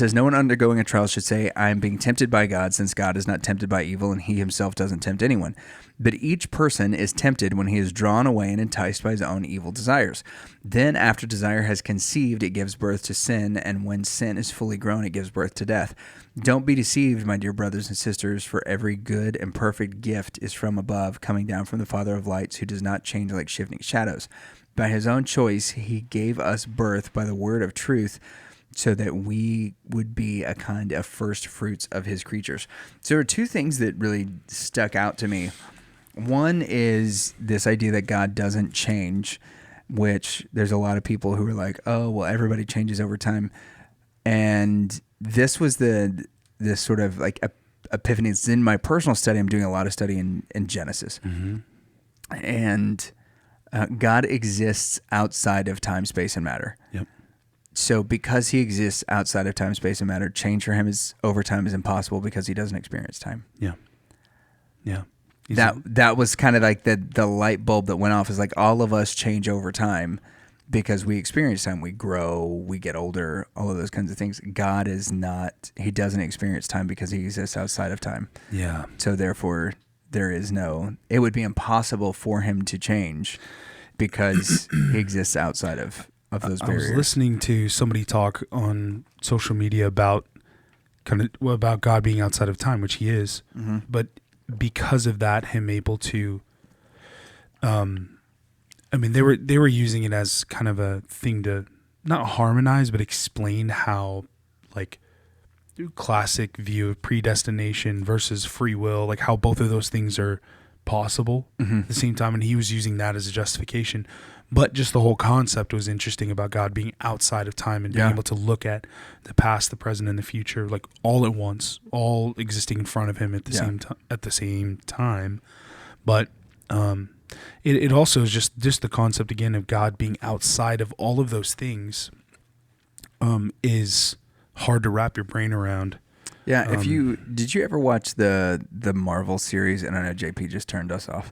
says, no one undergoing a trial should say, I am being tempted by God, since God is not tempted by evil, and he himself doesn't tempt anyone. But each person is tempted when he is drawn away and enticed by his own evil desires. Then after desire has conceived, it gives birth to sin, and when sin is fully grown, it gives birth to death. Don't be deceived, my dear brothers and sisters, for every good and perfect gift is from above, coming down from the Father of lights, who does not change like shifting shadows. By his own choice, he gave us birth by the word of truth, so that we would be a kind of first fruits of his creatures. So there are two things that really stuck out to me. One is this idea that God doesn't change, which there's a lot of people who are like, oh, well, everybody changes over time. And this was this sort of like epiphany. It's in my personal study. I'm doing a lot of study in Genesis. Mm-hmm. And God exists outside of time, space, and matter. Yep. So because he exists outside of time, space, and matter, change for him over time is impossible because he doesn't experience time. Yeah. Yeah. That was kind of like the light bulb that went off. Is like all of us change over time because we experience time. We grow, we get older, all of those kinds of things. God is not, he doesn't experience time because he exists outside of time. Yeah. So therefore, it would be impossible for him to change because he exists outside of those barriers. I was listening to somebody talk on social media about about God being outside of time, which he is, mm-hmm. but because of that, him able to, they were using it as kind of a thing to not harmonize, but explain how, like, classic view of predestination versus free will, like how both of those things are possible mm-hmm. at the same time, and he was using that as a justification. But just the whole concept was interesting about God being outside of time and being able to look at the past, the present, and the future, like all at once, all existing in front of him at the same time. But it also is just the concept again of God being outside of all of those things is hard to wrap your brain around. Yeah, did you ever watch the Marvel series? And I know JP just turned us off.